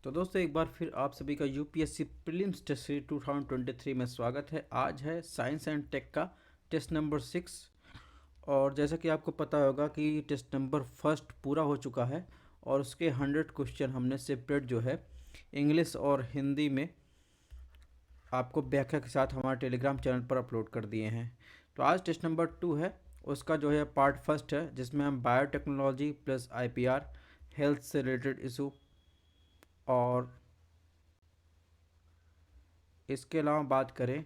तो दोस्तों एक बार फिर आप सभी का यूपीएससी प्रीलिम्स टेस्ट सीरीज 2023 में स्वागत है। आज है साइंस एंड टेक का टेस्ट नंबर 6। और जैसा कि आपको पता होगा कि टेस्ट नंबर फर्स्ट पूरा हो चुका है और उसके 100 क्वेश्चन हमने सेपरेट जो है इंग्लिश और हिंदी में आपको व्याख्या के साथ हमारे टेलीग्राम चैनल पर अपलोड कर दिए हैं। तो आज टेस्ट नंबर 2 है, उसका जो है पार्ट फर्स्ट है, जिसमें हम बायोटेक्नोलॉजी प्लस आईपीआर, हेल्थ से रिलेटेड इशू और इसके अलावा बात करें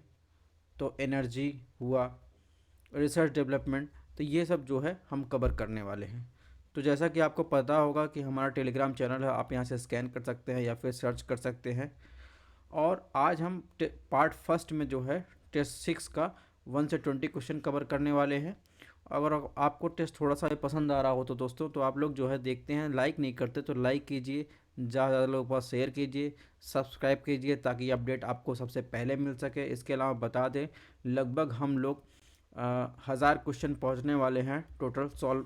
तो एनर्जी हुआ, रिसर्च डेवलपमेंट, तो ये सब जो है हम कवर करने वाले हैं। तो जैसा कि आपको पता होगा कि हमारा टेलीग्राम चैनल है, आप यहाँ से स्कैन कर सकते हैं या फिर सर्च कर सकते हैं। और आज हम पार्ट फर्स्ट में जो है टेस्ट 6 का 1 से 20 क्वेश्चन कवर करने वाले हैं। अगर आपको टेस्ट थोड़ा सा भी पसंद आ रहा हो तो दोस्तों, तो आप लोग जो है देखते हैं, लाइक नहीं करते तो लाइक कीजिए, ज़्यादा लोगों के पास शेयर कीजिए, सब्सक्राइब कीजिए ताकि अपडेट आपको सबसे पहले मिल सके। इसके अलावा बता दें, लगभग हम लोग 1000 क्वेश्चन पहुंचने वाले हैं टोटल सॉल्व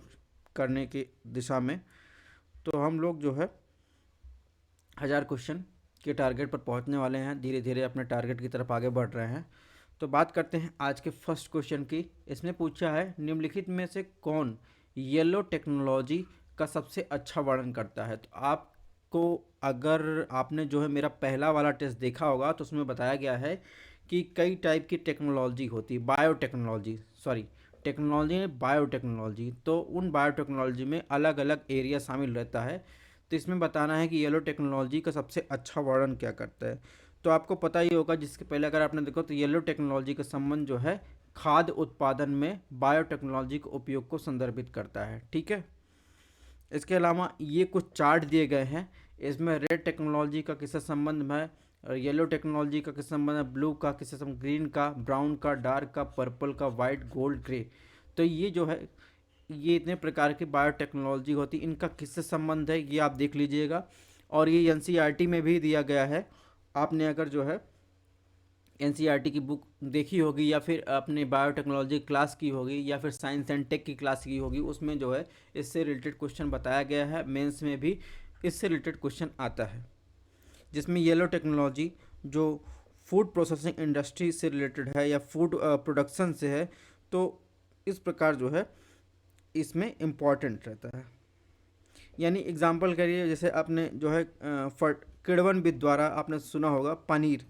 करने की दिशा में। तो हम लोग जो है 1000 क्वेश्चन के टारगेट पर पहुंचने वाले हैं, धीरे धीरे अपने टारगेट की तरफ आगे बढ़ रहे हैं। तो बात करते हैं आज के फर्स्ट क्वेश्चन की। इसमें पूछा है, निम्नलिखित में से कौन येलो टेक्नोलॉजी का सबसे अच्छा वर्णन करता है। तो आपको, अगर आपने जो है मेरा पहला वाला टेस्ट देखा होगा तो उसमें बताया गया है कि कई टाइप की टेक्नोलॉजी होती है, बायोटेक्नोलॉजी, सॉरी टेक्नोलॉजी है बायोटेक्नोलॉजी। तो उन बायोटेक्नोलॉजी में अलग अलग एरिया शामिल रहता है। तो इसमें बताना है कि येलो टेक्नोलॉजी का सबसे अच्छा वर्णन क्या करता है। तो आपको पता ही होगा, जिसके पहले अगर आपने देखो तो येलो टेक्नोलॉजी का संबंध जो है खाद्य उत्पादन में बायोटेक्नोलॉजी के उपयोग को संदर्भित करता है। ठीक है, इसके अलावा ये कुछ चार्ट दिए गए हैं, इसमें रेड टेक्नोलॉजी का किससे संबंध है, और येलो टेक्नोलॉजी का किससे संबंध है, ब्लू का किससे संबंध, ग्रीन का, ब्राउन का, डार्क का, पर्पल का, वाइट, गोल्ड, ग्रे। तो ये जो है, ये इतने प्रकार की बायोटेक्नोलॉजी होती, इनका किससे संबंध है ये आप देख लीजिएगा। और ये एनसीईआरटी में भी दिया गया है। आपने अगर जो है एनसीईआरटी की बुक देखी होगी या फिर अपने बायोटेक्नोलॉजी क्लास की होगी या फिर साइंस एंड टेक की क्लास की होगी, उसमें जो है इससे रिलेटेड क्वेश्चन बताया गया है। मेंस में भी इससे रिलेटेड क्वेश्चन आता है, जिसमें येलो टेक्नोलॉजी जो फूड प्रोसेसिंग इंडस्ट्री से रिलेटेड है या फूड प्रोडक्शन से है, तो इस प्रकार जो है इसमें इम्पॉर्टेंट रहता है। यानी एग्जांपल करिए, जैसे आपने जो है किड़वन द्वारा आपने सुना होगा पनीर,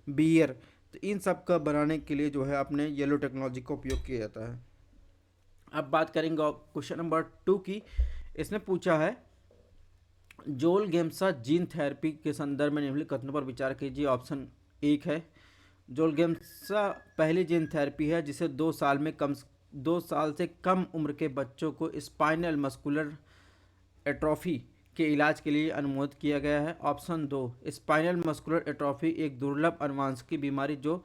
बियर, तो इन सब का बनाने के लिए जो है आपने येलो टेक्नोलॉजी का उपयोग किया जाता है। अब बात करेंगे क्वेश्चन नंबर 2 की। इसमें पूछा है, जोल गेम्सा जीन थेरेपी के संदर्भ में निम्नलिखित कथनों पर विचार कीजिए। ऑप्शन 1 है, जोलगेम्सा पहली जीन थेरेपी है जिसे 2 साल से कम उम्र के बच्चों को स्पाइनल मस्कुलर एट्रोफी के इलाज के लिए अनुमोदित किया गया है। ऑप्शन 2, स्पाइनल मस्कुलर एट्रोफी एक दुर्लभ अनुवांशिक बीमारी जो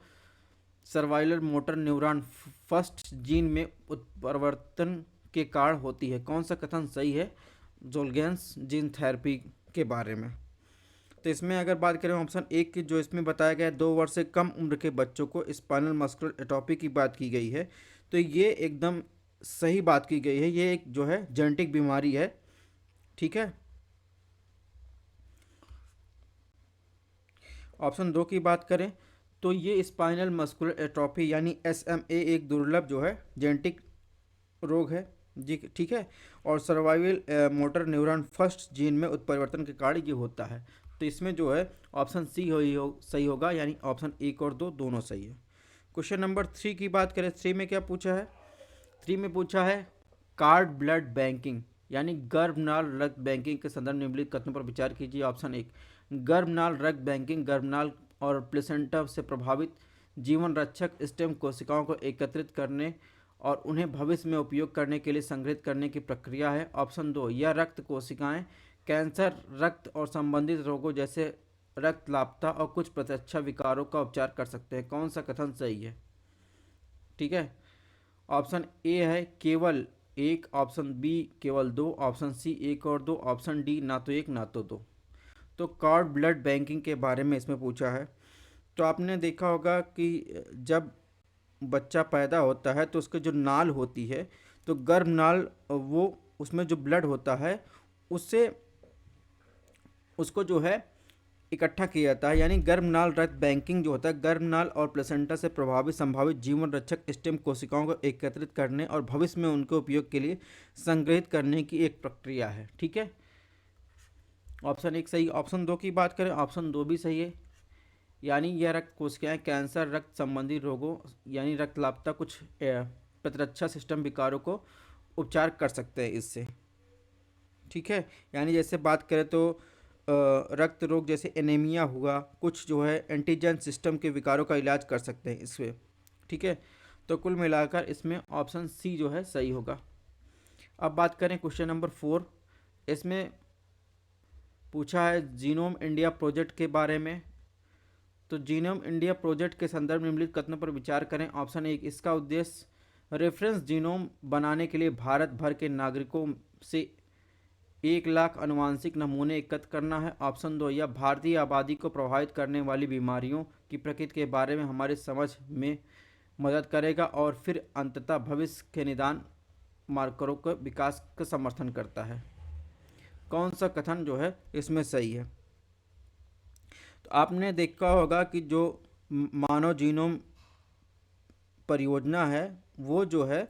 सर्वाइलर मोटर न्यूरॉन फर्स्ट जीन में उत्परिवर्तन के कारण होती है। कौन सा कथन सही है जोलगेंस जीन थेरेपी के बारे में। तो इसमें अगर बात करें ऑप्शन 1 की, जो इसमें बताया गया है 2 वर्ष से कम उम्र के बच्चों को स्पाइनल मस्कुलर एट्रोफी की बात की गई है, तो ये एकदम सही बात की गई है। ये एक जो है जेनेटिक बीमारी है। ठीक है, ऑप्शन 2 की बात करें तो ये स्पाइनल मस्कुलर एट्रोफी यानी SMA एक दुर्लभ जो है जेनेटिक रोग है जी। ठीक है, और survival motor neuron first gene में उत्परिवर्तन के कारण ये होता है। तो इसमें जो है ऑप्शन सी सही होगा, यानी ऑप्शन 1 और 2 दोनों सही है। क्वेश्चन नंबर 3 की बात करें, 3 में क्या पूछा है। 3 में पूछा है, कार्ड ब्लड बैंकिंग यानी गर्भनाल रक्त बैंकिंग के संदर्भ में निम्नलिखित कथनों पर विचार कीजिए। ऑप्शन 1, गर्भनाल रक्त बैंकिंग गर्भनाल और प्लेसेंटा से प्रभावित जीवन रक्षक स्टेम कोशिकाओं को एकत्रित करने और उन्हें भविष्य में उपयोग करने के लिए संग्रहित करने की प्रक्रिया है। ऑप्शन 2, यह रक्त कोशिकाएं कैंसर, रक्त और संबंधित रोगों जैसे रक्तलापता और कुछ प्रतीक्षा विकारों का उपचार कर सकते हैं। कौन सा कथन सही है। ठीक है, ऑप्शन ए है केवल 1, ऑप्शन बी केवल 2, ऑप्शन सी 1 और 2, ऑप्शन डी ना तो 1 ना तो 2। तो कार्ड ब्लड बैंकिंग के बारे में इसमें पूछा है। तो आपने देखा होगा कि जब बच्चा पैदा होता है तो उसके जो नाल होती है, तो गर्भनाल, वो उसमें जो ब्लड होता है उससे उसको जो है इकट्ठा किया जाता है, यानी गर्भनाल रक्त बैंकिंग जो होता है, गर्भनाल और प्लेसेंटा से प्रभावित संभावित जीवन रक्षक स्टेम कोशिकाओं को एकत्रित करने और भविष्य में उनके उपयोग के लिए संग्रहित करने की एक प्रक्रिया है। ठीक है, ऑप्शन एक सही। ऑप्शन दो की बात करें, ऑप्शन दो भी सही है, यानी यह रक्त कोशिकाएं कैंसर, रक्त संबंधी रोगों यानी रक्तलापता, कुछ प्रतिरक्षा सिस्टम विकारों को उपचार कर सकते हैं इससे। ठीक है, यानी जैसे बात करें तो रक्त रोग जैसे एनीमिया हुआ, कुछ जो है एंटीजन सिस्टम के विकारों का इलाज कर सकते हैं इससे। ठीक है, तो कुल मिलाकर इसमें ऑप्शन सी जो है सही होगा। अब बात करें क्वेश्चन नंबर 4। इसमें पूछा है जीनोम इंडिया प्रोजेक्ट के बारे में। तो जीनोम इंडिया प्रोजेक्ट के संदर्भ में निम्नलिखित कथनों पर विचार करें। ऑप्शन एक, इसका उद्देश्य रेफरेंस जीनोम बनाने के लिए भारत भर के नागरिकों से 1 लाख आनुवांशिक नमूने एकत्र करना है। ऑप्शन दो, यह भारतीय आबादी को प्रभावित करने वाली बीमारियों की प्रकृति के बारे में हमारी समझ में मदद करेगा और फिर अंततः भविष्य के निदान मार्करों के विकास का समर्थन करता है। कौन सा कथन जो है इसमें सही है? तो आपने देखा होगा कि जो मानव जीनोम परियोजना है वो जो है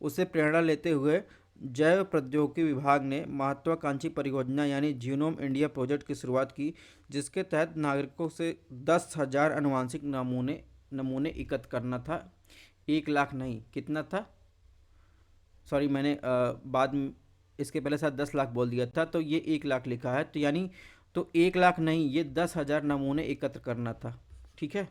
उसे प्रेरणा लेते हुए जैव प्रौद्योगिकी विभाग ने महत्वाकांक्षी परियोजना यानी जीनोम इंडिया प्रोजेक्ट की शुरुआत की, जिसके तहत नागरिकों से 10,000 आनुवांशिक नमूने एकत्र करना था। 1 लाख नहीं, कितना था, सॉरी मैंने बाद में इसके पहले साथ 10 लाख बोल दिया था, तो ये 1 लाख लिखा है, तो यानी तो 1 लाख नहीं, ये 10,000 नमूने एकत्र करना था। ठीक है,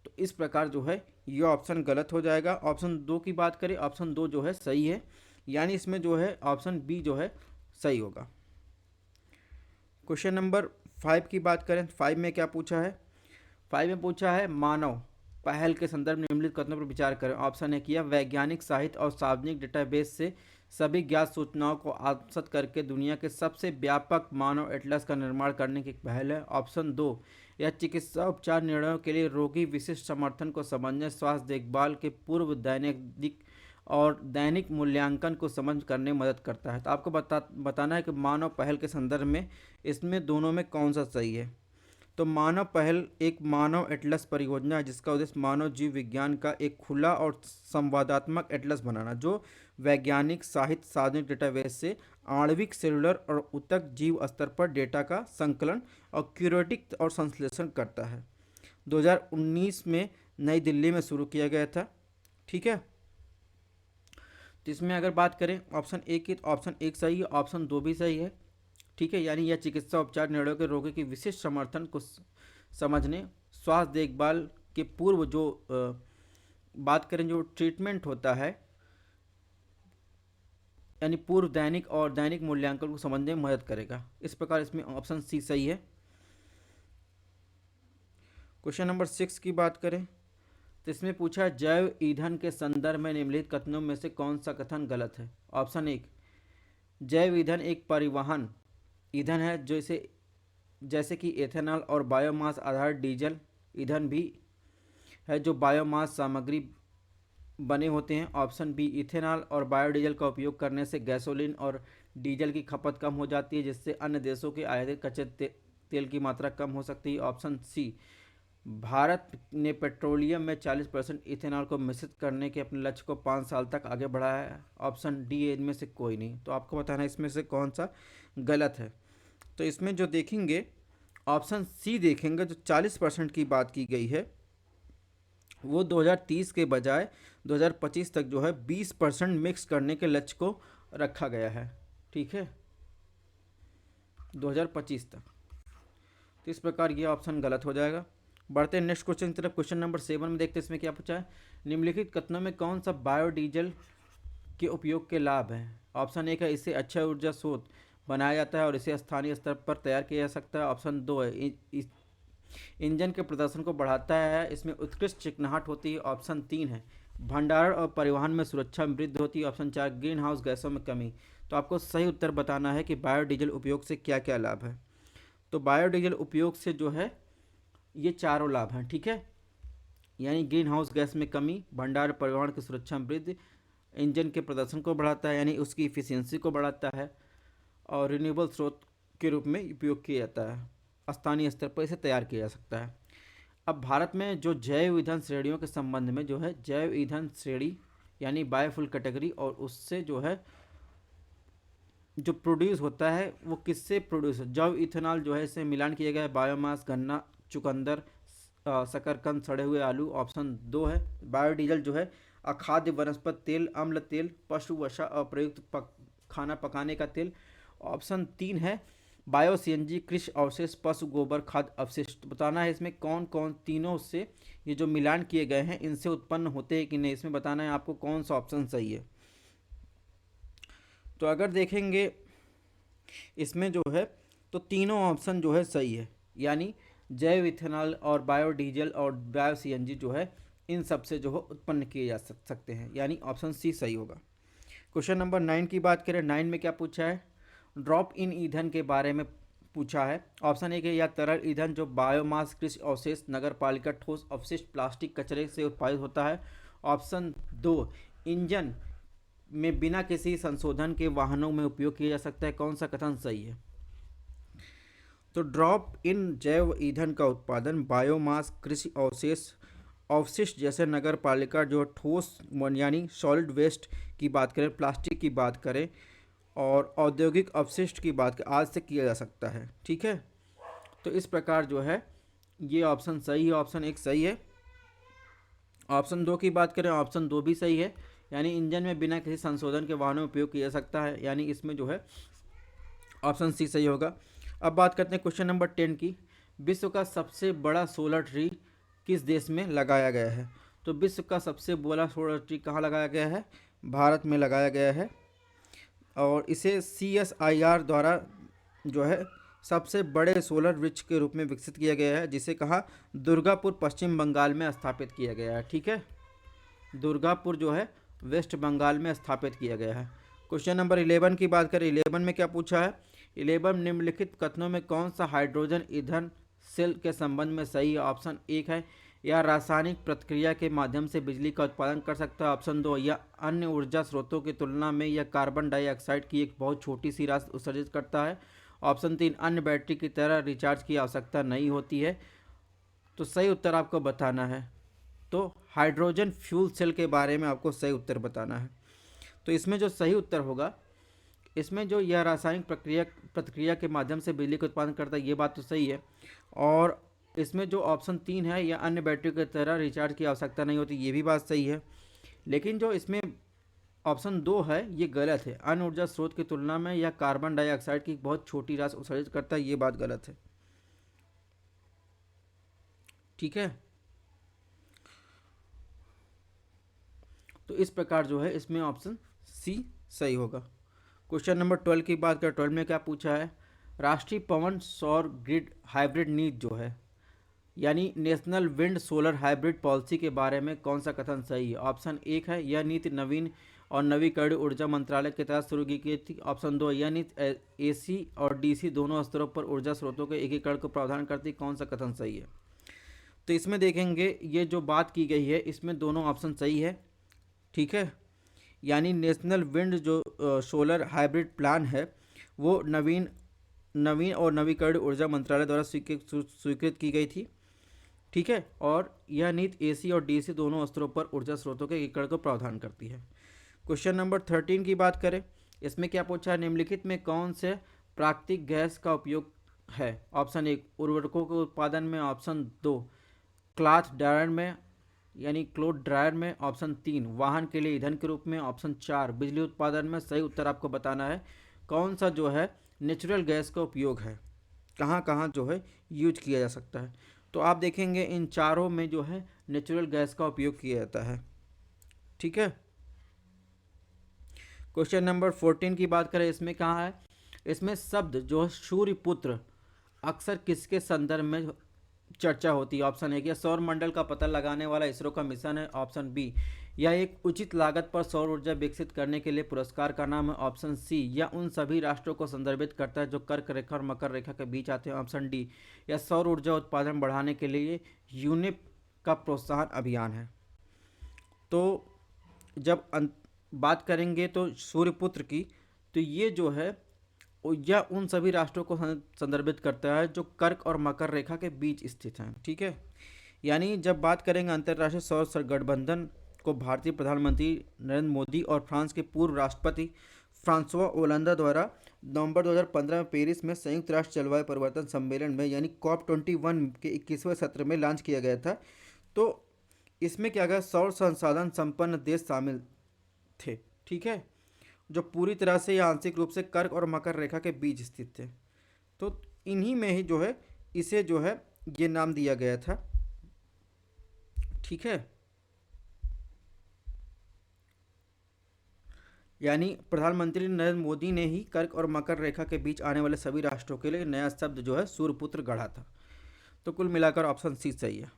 तो इस प्रकार जो है ये ऑप्शन गलत हो जाएगा। ऑप्शन दो की बात करें, ऑप्शन दो जो है सही है, यानी इसमें जो है ऑप्शन बी जो है सही होगा। क्वेश्चन नंबर 5 की बात करें, 5 में क्या पूछा है? 5 में पूछा है मानव पहल के संदर्भ में निम्नलिखित कथनों पर विचार करें। ऑप्शन एक, यह वैज्ञानिक साहित्य और सार्वजनिक डेटाबेस से सभी ज्ञात सूचनाओं को आत्मसात करके दुनिया के सबसे व्यापक मानव एटलस का निर्माण करने की एक पहल है। ऑप्शन दो, यह चिकित्सा उपचार निर्णयों के लिए रोगी विशिष्ट समर्थन को समझने, स्वास्थ्य देखभाल के पूर्व दैनिक मूल्यांकन को समझ करने में मदद करता है। तो आपको बताना है कि मानव पहल के संदर्भ में इसमें दोनों में कौन सा सही है। तो मानव पहल एक मानव एटलस परियोजना है जिसका उद्देश्य मानव जीव विज्ञान का एक खुला और संवादात्मक एटलस बनाना, जो वैज्ञानिक साहित्य सार्वजनिक डेटाबेस से आणविक, सेलुलर और ऊतक जीव स्तर पर डेटा का संकलन और क्यूरेटिक और संश्लेषण करता है। 2019 में नई दिल्ली में शुरू किया गया था। ठीक है, तो इसमें अगर बात करें ऑप्शन एक की, तो ऑप्शन एक सही है, ऑप्शन दो भी सही है। ठीक है, यानी यह चिकित्सा उपचार निर्णयों के रोगी की विशिष्ट समर्थन को समझने, स्वास्थ्य देखभाल के पूर्व जो बात करें जो ट्रीटमेंट होता है यानी पूर्व दैनिक और दैनिक मूल्यांकन को समझने में मदद करेगा। इस प्रकार इसमें ऑप्शन सी सही है। क्वेश्चन नंबर 6 की बात करें, तो इसमें पूछा जैव ईंधन के संदर्भ में निम्नलिखित कथनों में से कौन सा कथन गलत है। ऑप्शन एक, जैव ईंधन एक परिवहन ईंधन है जैसे कि एथेनॉल और बायोमास आधारित डीजल ईंधन भी है जो बायोमास सामग्री बने होते हैं। ऑप्शन बी, इथेनॉल और बायोडीजल का उपयोग करने से गैसोलीन और डीजल की खपत कम हो जाती है जिससे अन्य देशों के आयातित कच्चे तेल की मात्रा कम हो सकती है। ऑप्शन सी, भारत ने पेट्रोलियम में 40% इथेनॉल को मिश्रित करने के अपने लक्ष्य को 5 साल तक आगे बढ़ाया है। ऑप्शन डी, इनमें से कोई नहीं। तो आपको बताना है इसमें से कौन सा गलत है। तो इसमें जो देखेंगे ऑप्शन सी देखेंगे, जो 40% की बात की गई है वो 2030 के बजाय 2025 तक जो है 20% मिक्स करने के लक्ष्य को रखा गया है। ठीक है, 2025 तक। तो इस प्रकार ये ऑप्शन गलत हो जाएगा। बढ़ते हैं नेक्स्ट क्वेश्चन की तरफ। क्वेश्चन नंबर 7 में देखते हैं इसमें क्या पूछा है। निम्नलिखित कथनों में कौन सा बायोडीजल के उपयोग के लाभ हैं। ऑप्शन एक है, इससे अच्छा ऊर्जा स्रोत बनाया जाता है और इसे स्थानीय स्तर पर तैयार किया जा सकता है। ऑप्शन दो है, इंजन के प्रदर्शन को बढ़ाता है, इसमें उत्कृष्ट चिकनाहट होती है। ऑप्शन तीन है, भंडारण और परिवहन में सुरक्षा में वृद्धि होती है। ऑप्शन चार, ग्रीन हाउस गैसों में कमी। तो आपको सही उत्तर बताना है कि बायोडीजल उपयोग से क्या क्या लाभ है। तो बायोडीजल उपयोग से जो है ये चारों लाभ हैं। ठीक है, यानी ग्रीन हाउस गैस में कमी, भंडार परिवहन की सुरक्षा में वृद्धि, इंजन के प्रदर्शन को बढ़ाता है यानी उसकी इफिशियंसी को बढ़ाता है, और रिन्यूएबल स्रोत के रूप में उपयोग किया जाता है। स्थानीय स्तर पर इसे तैयार किया जा सकता है। अब भारत में जो जैव ईंधन श्रेणियों के संबंध में जो है जैव ईंधन श्रेणी यानी बायोफ्यूल कैटेगरी, और उससे जो है जो प्रोड्यूस होता है वो किससे प्रोड्यूस, जैव इथेनॉल जो है इससे मिलान किया गया है बायोमास, गन्ना, चुकंदर, शकरकंद, सड़े हुए आलू। ऑप्शन 2 है। बायोडीजल जो है अखाद्य वनस्पति तेल, अम्ल तेल, पशु वसा, अप्रयुक्त खाना पकाने का तेल। ऑप्शन 3 है बायो सीएनजी, कृषि अवशेष, पशु गोबर, खाद्य अवशिष्ट। बताना है इसमें कौन कौन तीनों से ये जो मिलान किए गए हैं इनसे उत्पन्न होते हैं कि नहीं, इसमें बताना है आपको कौन सा ऑप्शन सही है। तो अगर देखेंगे इसमें जो है तो तीनों ऑप्शन जो है सही है, यानी जैव इथेनॉल और बायोडीजल और बायो सीएनजी जो है इन सब से जो है उत्पन्न किए जा सकते हैं, यानी ऑप्शन सी सही होगा। क्वेश्चन नंबर 9 की बात करें, 9 में क्या पूछा है, ड्रॉप इन ईंधन के बारे में पूछा है। ऑप्शन 1 है या तरल ईंधन जो बायोमास, कृषि अवशेष, नगर पालिका ठोस अपशिष्ट, प्लास्टिक कचरे से उत्पादित होता है। ऑप्शन 2 इंजन में बिना किसी संशोधन के वाहनों में उपयोग किया जा सकता है। कौन सा कथन सही है? तो ड्रॉप इन जैव ईंधन का उत्पादन बायोमास, कृषि अवशेष, अवशिष्ट जैसे नगर पालिका जो ठोस यानी सॉलिड वेस्ट की बात करें, प्लास्टिक की बात करें और औद्योगिक अपशिष्ट की बात करें, आज से किया जा सकता है। ठीक है, तो इस प्रकार जो है ये ऑप्शन सही है, ऑप्शन 1 सही है। ऑप्शन 2 की बात करें, ऑप्शन 2 भी सही है, यानी इंजन में बिना किसी संशोधन के वाहनों में उपयोग किया जा सकता है, यानी इसमें जो है ऑप्शन सी सही होगा। अब बात करते हैं क्वेश्चन नंबर 10 की, विश्व का सबसे बड़ा सोलर ट्री किस देश में लगाया गया है? तो विश्व का सबसे बड़ा सोलर ट्री कहाँ लगाया गया है? भारत में लगाया गया है, और इसे CSIR द्वारा जो है सबसे बड़े सोलर वृक्ष के रूप में विकसित किया गया है, जिसे कहा दुर्गापुर पश्चिम बंगाल में स्थापित किया गया है। ठीक है, दुर्गापुर जो है वेस्ट बंगाल में स्थापित किया गया है। क्वेश्चन नंबर 11 की बात करें, 11 में क्या पूछा है, 11 निम्नलिखित कथनों में कौन सा हाइड्रोजन ईंधन सेल के संबंध में सही है? ऑप्शन 1 है या रासायनिक प्रतिक्रिया के माध्यम से बिजली का उत्पादन कर सकता है। ऑप्शन 2 या अन्य ऊर्जा स्रोतों की तुलना में यह कार्बन डाइऑक्साइड की एक बहुत छोटी सी राशि उत्सर्जित करता है। ऑप्शन 3 अन्य बैटरी की तरह रिचार्ज की आवश्यकता नहीं होती है। तो सही उत्तर आपको बताना है, तो हाइड्रोजन फ्यूल सेल के बारे में आपको सही उत्तर बताना है। तो इसमें जो सही उत्तर होगा, इसमें जो यह रासायनिक प्रतिक्रिया के माध्यम से बिजली का उत्पादन करता है, ये बात तो सही है। और इसमें जो ऑप्शन 3 है या अन्य बैटरी की तरह रिचार्ज की आवश्यकता नहीं होती, ये भी बात सही है। लेकिन जो इसमें ऑप्शन 2 है ये गलत है, अन्य ऊर्जा स्रोत की तुलना में यह कार्बन डाइऑक्साइड की बहुत छोटी राशि उत्सर्जित करता है, ये बात गलत है। ठीक है, तो इस प्रकार जो है इसमें ऑप्शन सी सही होगा। क्वेश्चन नंबर 12 की बात करें, 12 में क्या पूछा है, राष्ट्रीय पवन सौर ग्रिड हाइब्रिड नीति जो है यानी national wind solar hybrid policy के बारे में कौन सा कथन सही है? ऑप्शन 1 है यह नीति नवीन और नवीकरणीय ऊर्जा मंत्रालय के तहत शुरू की गई थी। ऑप्शन 2 यह नीति AC और DC दोनों स्तरों पर ऊर्जा स्रोतों के एकीकरण को प्रावधान करती, कौन सा कथन सही है? तो इसमें देखेंगे ये जो बात की गई है इसमें दोनों ऑप्शन सही है। ठीक है, यानी नेशनल विंड जो सोलर हाइब्रिड प्लान है वो नवीन और नवीकरणीय ऊर्जा मंत्रालय द्वारा स्वीकृत की गई थी। ठीक है, और यह नीति AC और DC दोनों स्तरों पर ऊर्जा स्रोतों के एकीकरण को प्रावधान करती है। क्वेश्चन नंबर 13 की बात करें, इसमें क्या पूछा है, निम्नलिखित में कौन से प्राकृतिक गैस का उपयोग है? ऑप्शन 1 उर्वरकों के उत्पादन में, ऑप्शन 2 क्लॉथ ड्रायर में यानी क्लोथ ड्रायर में, ऑप्शन 3 वाहन के लिए ईंधन के रूप में, ऑप्शन 4 बिजली उत्पादन में। सही उत्तर आपको बताना है कौन सा जो है नेचुरल गैस का उपयोग है, कहाँ कहाँ जो है यूज किया जा सकता है। तो आप देखेंगे इन चारों में जो है नेचुरल गैस का उपयोग किया जाता है। ठीक है, क्वेश्चन नंबर 14 की बात करें, इसमें कहाँ है, इसमें शब्द जो है सूर्यपुत्र अक्सर किसके संदर्भ में चर्चा होती है? ऑप्शन 1 यह सौर मंडल का पता लगाने वाला इसरो का मिशन है। ऑप्शन बी यह एक उचित लागत पर सौर ऊर्जा विकसित करने के लिए पुरस्कार का नाम है। ऑप्शन सी यह उन सभी राष्ट्रों को संदर्भित करता है जो कर्क रेखा और मकर रेखा के बीच आते हैं। ऑप्शन डी यह सौर ऊर्जा उत्पादन बढ़ाने के लिए यूनिप का प्रोत्साहन अभियान है। तो जब बात करेंगे तो सूर्यपुत्र की, तो ये जो है यह उन सभी राष्ट्रों को संदर्भित करता है जो कर्क और मकर रेखा के बीच स्थित हैं। ठीक है, यानी जब बात करेंगे अंतर्राष्ट्रीय सौर गठबंधन को भारतीय प्रधानमंत्री नरेंद्र मोदी और फ्रांस के पूर्व राष्ट्रपति फ्रांसवा ओलंदा द्वारा नवंबर 2015 में पेरिस में संयुक्त राष्ट्र जलवायु परिवर्तन सम्मेलन में यानी COP21 के 21वें सत्र में लॉन्च किया गया था। तो इसमें क्या गया, सौर संसाधन संपन्न देश शामिल थे। ठीक है, जो पूरी तरह से या आंशिक रूप से कर्क और मकर रेखा के बीच स्थित थे। तो इन्हीं में ही जो है इसे जो है ये नाम दिया गया था। ठीक है, यानी प्रधानमंत्री नरेंद्र मोदी ने ही कर्क और मकर रेखा के बीच आने वाले सभी राष्ट्रों के लिए नया शब्द जो है सूर्यपुत्र गढ़ा था। तो कुल मिलाकर ऑप्शन सी सही है।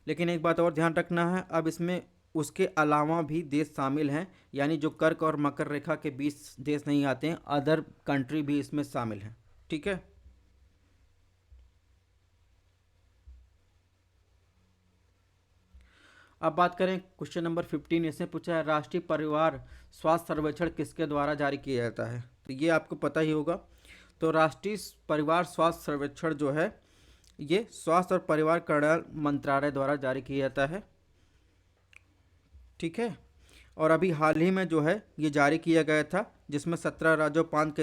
लेकिन एक बात और ध्यान रखना है, अब इसमें उसके अलावा भी देश शामिल हैं, यानी जो कर्क और मकर रेखा के बीच देश नहीं आते हैं, अदर कंट्री भी इसमें शामिल हैं। ठीक है, अब बात करें क्वेश्चन नंबर 15। इसमें पूछा है राष्ट्रीय परिवार स्वास्थ्य सर्वेक्षण किसके द्वारा जारी किया जाता है। तो ये आपको पता ही होगा। तो राष्ट्रीय परिवार स्वास्थ्य सर्वेक्षण जो है ये स्वास्थ्य और परिवार कल्याण मंत्रालय द्वारा जारी किया जाता है। ठीक है, और अभी हाल ही में जो है ये जारी किया गया था, जिसमें 17 राज्यों 5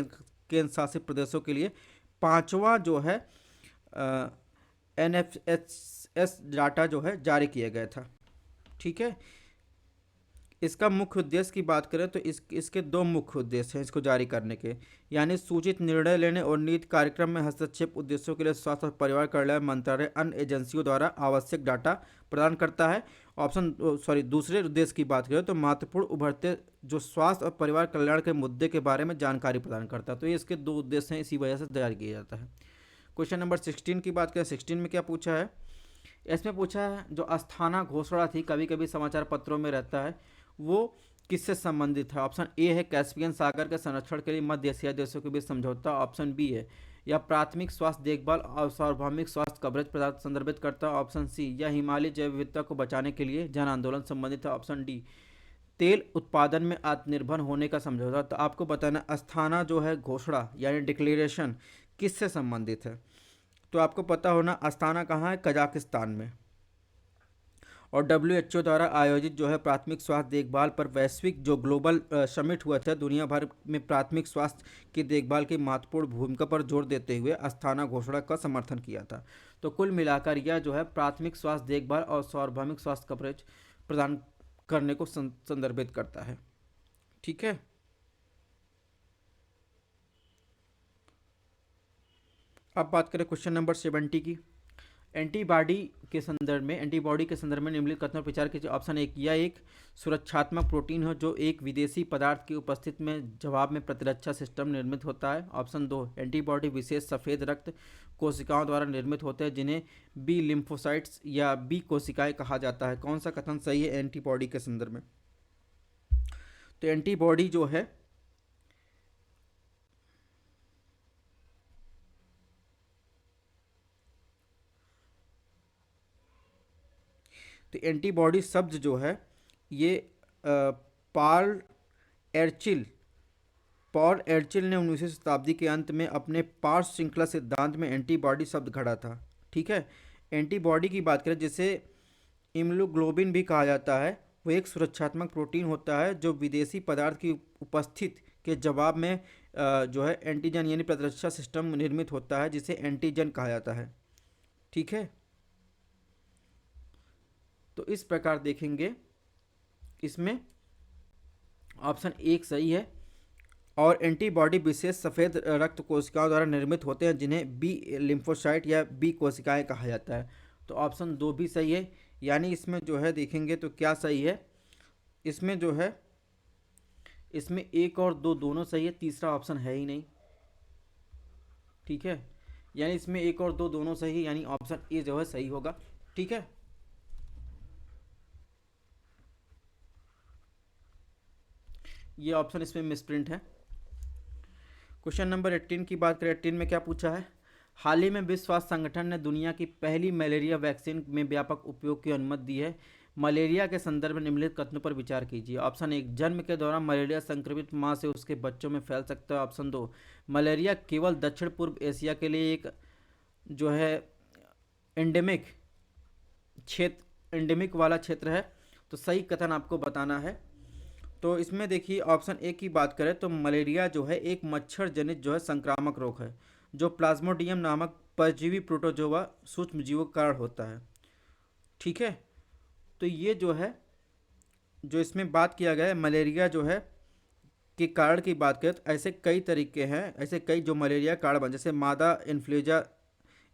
केंद्र शासित प्रदेशों के लिए पांचवा जो है NFHS डाटा जो है जारी किया गया था। ठीक है, इसका मुख्य उद्देश्य की बात करें तो इसके दो मुख्य उद्देश्य हैं इसको जारी करने के, यानी सूचित निर्णय लेने और नीति कार्यक्रम में हस्तक्षेप उद्देश्यों के लिए स्वास्थ्य और परिवार कल्याण मंत्रालय अन्य एजेंसियों द्वारा आवश्यक डाटा प्रदान करता है। दूसरे उद्देश्य की बात करें तो महत्वपूर्ण उभरते जो स्वास्थ्य और परिवार कल्याण के मुद्दे के बारे में जानकारी प्रदान करता है। तो ये इसके दो उद्देश्य हैं, इसी वजह से जारी किया जाता है। क्वेश्चन नंबर 16 की बात करें, 16 में क्या पूछा है, इसमें पूछा है जो अस्थाना घोषणा थी, कभी कभी समाचार पत्रों में रहता है, वो किससे संबंधित है। ऑप्शन ए है कैस्पियन सागर के संरक्षण के लिए मध्य एशिया देशों के बीच समझौता। ऑप्शन बी है या प्राथमिक स्वास्थ्य देखभाल और सार्वभौमिक स्वास्थ्य कवरेज प्रदान संदर्भित करता है। ऑप्शन सी या हिमालय जैव विविधता को बचाने के लिए जन आंदोलन संबंधित है। ऑप्शन डी तेल उत्पादन में आत्मनिर्भर होने का समझौता। तो आपको बताना अस्थाना जो है घोषणा यानी डिक्लेरेशन किससे संबंधित है। तो आपको पता होना अस्थाना कहाँ है, कजाकिस्तान में। और WHO द्वारा आयोजित जो है प्राथमिक स्वास्थ्य देखभाल पर वैश्विक जो ग्लोबल समिट हुआ था, दुनिया भर में प्राथमिक स्वास्थ्य की देखभाल की महत्वपूर्ण भूमिका पर जोर देते हुए अस्थाना घोषणा का समर्थन किया था। तो कुल मिलाकर यह जो है प्राथमिक स्वास्थ्य देखभाल और सार्वभौमिक स्वास्थ्य कवरेज प्रदान करने को संदर्भित करता है। ठीक है, अब बात करें क्वेश्चन नंबर 70 की। एंटीबॉडी के संदर्भ में निम्नलिखित कथनों पर विचार कीजिए। ऑप्शन एक, यह एक सुरक्षात्मक प्रोटीन हो जो एक विदेशी पदार्थ की उपस्थिति में जवाब में प्रतिरक्षा सिस्टम निर्मित होता है। ऑप्शन दो, एंटीबॉडी विशेष सफ़ेद रक्त कोशिकाओं द्वारा निर्मित होते हैं जिन्हें बी लिम्फोसाइट्स या बी कोशिकाएं कहा जाता है। कौन सा कथन सही है एंटीबॉडी के संदर्भ में। तो एंटीबॉडी जो है तो एंटीबॉडी शब्द जो है ये पॉल एर्चिल ने 19वीं शताब्दी के अंत में अपने पार्श्व श्रृंखला सिद्धांत में एंटीबॉडी शब्द घड़ा था। ठीक है, एंटीबॉडी की बात करें जिसे इम्यूनोग्लोबिन भी कहा जाता है, वो एक सुरक्षात्मक प्रोटीन होता है जो विदेशी पदार्थ की उपस्थिति के जवाब में जो है एंटीजन यानी प्रतिरक्षा सिस्टम निर्मित होता है जिसे एंटीजन कहा जाता है। ठीक है, तो इस प्रकार देखेंगे इसमें ऑप्शन एक सही है। और एंटीबॉडी विशेष सफ़ेद रक्त कोशिकाओं द्वारा निर्मित होते हैं जिन्हें बी लिम्फोसाइट या बी कोशिकाएं कहा जाता है। तो ऑप्शन दो भी सही है, यानी इसमें जो है देखेंगे तो क्या सही है, इसमें जो है इसमें एक और दो दोनों सही है, तीसरा ऑप्शन है ही नहीं। ठीक है, यानी इसमें एक और दो दोनों सही है, यानी ऑप्शन ए जो है सही होगा। ठीक है, ये ऑप्शन इसमें मिसप्रिंट है। क्वेश्चन नंबर 18 की बात करें, 18 में क्या पूछा है, हाल ही में विश्व स्वास्थ्य संगठन ने दुनिया की पहली मलेरिया वैक्सीन में व्यापक उपयोग की अनुमति दी है। मलेरिया के संदर्भ में निम्नलिखित कथनों पर विचार कीजिए। ऑप्शन 1, जन्म के दौरान मलेरिया संक्रमित मां से उसके बच्चों में फैल सकता है। ऑप्शन 2, मलेरिया केवल दक्षिण पूर्व एशिया के लिए एक जो है एंडेमिक एंडेमिक वाला क्षेत्र है। तो सही कथन आपको बताना है। तो इसमें देखिए ऑप्शन ए की बात करें तो मलेरिया जो है एक मच्छर जनित जो है संक्रामक रोग है, जो प्लाज्मोडियम नामक परजीवी प्रोटोजोआ सूक्ष्म जीवों के कारण होता है। ठीक है, तो ये जो है जो इसमें बात किया गया है मलेरिया जो है के कारण की बात करें तो ऐसे कई तरीके हैं, ऐसे कई जो मलेरिया कारण बन, जैसे मादा इन्फ्लुएंजा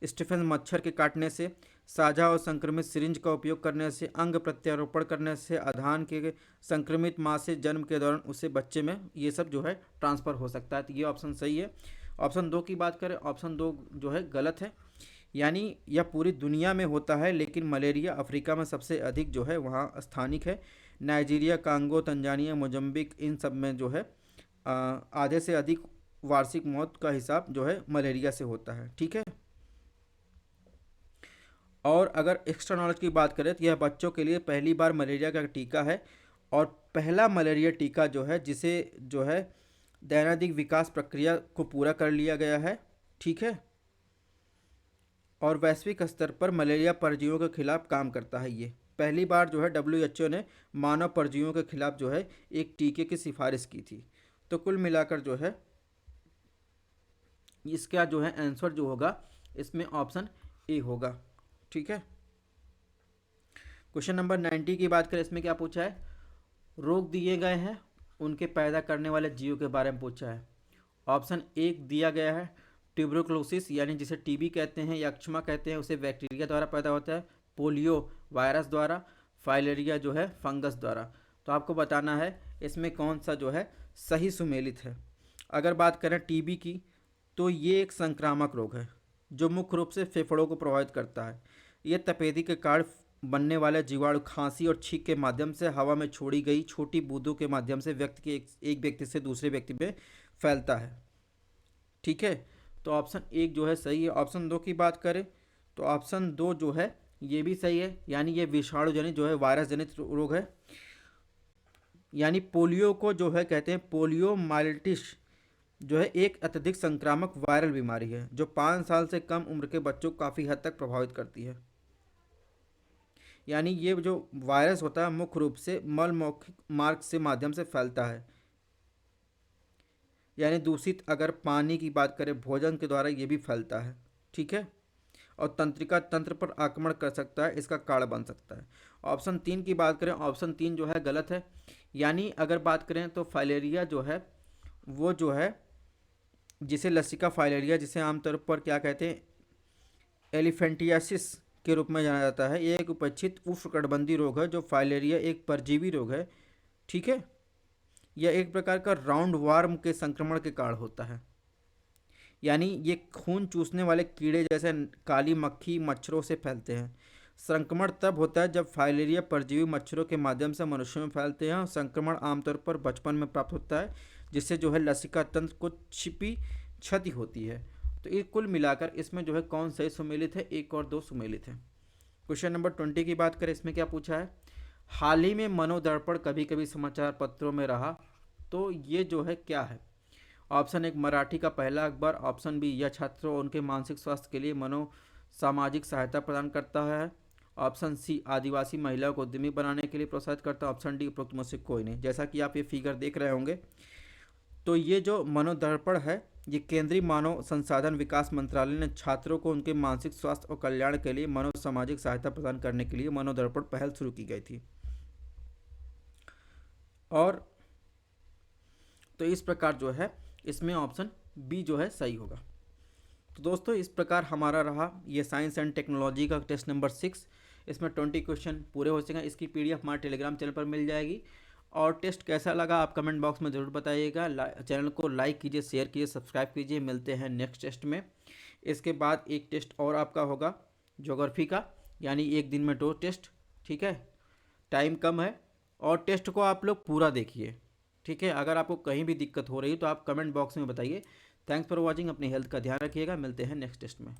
स्टीफन मच्छर के काटने से, साझा और संक्रमित सिरिंज का उपयोग करने से, अंग प्रत्यारोपण करने से, आधान के संक्रमित माँ से जन्म के दौरान उसे बच्चे में ये सब जो है ट्रांसफ़र हो सकता है। तो ये ऑप्शन सही है। ऑप्शन 2 की बात करें, ऑप्शन 2 जो है गलत है, यानी यह पूरी दुनिया में होता है लेकिन मलेरिया अफ्रीका में सबसे अधिक जो है वहाँ स्थानिक है। नाइजीरिया, कांगो, तंजानिया, मोजम्बिक, इन सब में जो है आधे से अधिक वार्षिक मौत का हिसाब जो है मलेरिया से होता है। ठीक है, और अगर एक्स्ट्रा नॉलेज की बात करें तो यह बच्चों के लिए पहली बार मलेरिया का टीका है और पहला मलेरिया टीका जो है जिसे जो है दैनिक विकास प्रक्रिया को पूरा कर लिया गया है। ठीक है, और वैश्विक स्तर पर मलेरिया परजीवियों के खिलाफ काम करता है। ये पहली बार जो है WHO ने मानव परजीवियों के खिलाफ जो है एक टीके की सिफारिश की थी। तो कुल मिलाकर जो है इसका जो है आंसर जो होगा इसमें ऑप्शन ए होगा। ठीक है, क्वेश्चन नंबर 90 की बात करें, इसमें क्या पूछा है, रोग दिए गए हैं उनके पैदा करने वाले जीवों के बारे में पूछा है। ऑप्शन 1 दिया गया है ट्यूबरकुलोसिस यानी जिसे टीबी कहते हैं या अक्षमा कहते हैं, उसे बैक्टीरिया द्वारा पैदा होता है। पोलियो वायरस द्वारा। फाइलेरिया जो है फंगस द्वारा। तो आपको बताना है इसमें कौन सा जो है सही सुमेलित है। अगर बात करें टीबी की तो ये एक संक्रामक रोग है जो मुख्य रूप से फेफड़ों को प्रभावित करता है। ये तपेदी के कारण बनने वाले जीवाणु खांसी और छींक के माध्यम से हवा में छोड़ी गई छोटी बूंदों के माध्यम से व्यक्ति के एक व्यक्ति से दूसरे व्यक्ति में फैलता है। ठीक है, तो ऑप्शन 1 जो है सही है। ऑप्शन 2 की बात करें तो ऑप्शन 2 जो है ये भी सही है, यानी ये विषाणु जनित जो है वायरस जनित रोग है। यानी पोलियो को जो है कहते हैं पोलियो माइलिटिस जो है एक अत्यधिक संक्रामक वायरल बीमारी है जो 5 साल से कम उम्र के बच्चों को काफ़ी हद तक प्रभावित करती है। यानी ये जो वायरस होता है मुख्य रूप से मल मौखिक मार्ग से माध्यम से फैलता है। यानी दूषित अगर पानी की बात करें भोजन के द्वारा ये भी फैलता है। ठीक है, और तंत्रिका तंत्र पर आक्रमण कर सकता है, इसका कारण बन सकता है। ऑप्शन 3 की बात करें, ऑप्शन 3 जो है गलत है। यानी अगर बात करें तो फाइलेरिया जो है वो जो है जिसे लसिका फाइलेरिया जिसे आमतौर पर क्या कहते हैं एलिफेंटियासिस के रूप में जाना जाता है, ये एक उपेक्षित उष्णकटिबंधीय रोग है जो फाइलेरिया एक परजीवी रोग है। ठीक है, यह एक प्रकार का राउंड वार्म के संक्रमण के कारण होता है। यानी ये खून चूसने वाले कीड़े जैसे काली मक्खी मच्छरों से फैलते हैं। संक्रमण तब होता है जब फाइलेरिया परजीवी मच्छरों के माध्यम से मनुष्यों में फैलते हैं और संक्रमण आमतौर पर बचपन में प्राप्त होता है जिससे जो है लसिका तंत्र को छिपी क्षति होती है। तो ये कुल मिलाकर इसमें जो है कौन सही सुमेलित है, 1 और 2 सुमेलित है। क्वेश्चन नंबर 20 की बात करें, इसमें क्या पूछा है, हाल ही में मनोदर्पण कभी कभी समाचार पत्रों में रहा, तो ये जो है क्या है। ऑप्शन 1 मराठी का पहला अखबार। ऑप्शन बी यह छात्रों और उनके मानसिक स्वास्थ्य के लिए मनो सामाजिक सहायता प्रदान करता है। ऑप्शन सी आदिवासी महिलाओं को उद्यमी बनाने के लिए प्रोत्साहित करता है। ऑप्शन डी उपरोक्त में से कोई नहीं। जैसा कि आप ये फिगर देख रहे होंगे तो ये जो मनोदर्पण है ये केंद्रीय मानव संसाधन विकास मंत्रालय ने छात्रों को उनके मानसिक स्वास्थ्य और कल्याण के लिए मनो सामाजिक सहायता प्रदान करने के लिए मनोदर्पण पहल शुरू की गई थी। और तो इस प्रकार जो है इसमें ऑप्शन बी जो है सही होगा। तो दोस्तों इस प्रकार हमारा रहा ये साइंस एंड टेक्नोलॉजी का टेस्ट नंबर 6। इसमें 20 क्वेश्चन पूरे हो सकेंगे। इसकी PDF हमारे टेलीग्राम चैनल पर मिल जाएगी। और टेस्ट कैसा लगा आप कमेंट बॉक्स में ज़रूर बताइएगा। चैनल को लाइक कीजिए, शेयर कीजिए, सब्सक्राइब कीजिए। मिलते हैं नेक्स्ट टेस्ट में। इसके बाद एक टेस्ट और आपका होगा ज्योग्राफी का, यानी एक दिन में 2 टेस्ट। ठीक है, टाइम कम है और टेस्ट को आप लोग पूरा देखिए। ठीक है, अगर आपको कहीं भी दिक्कत हो रही तो आप कमेंट बॉक्स में बताइए। Thanks for watching. अपनी हेल्थ का ध्यान रखिएगा। मिलते हैं नेक्स्ट टेस्ट में।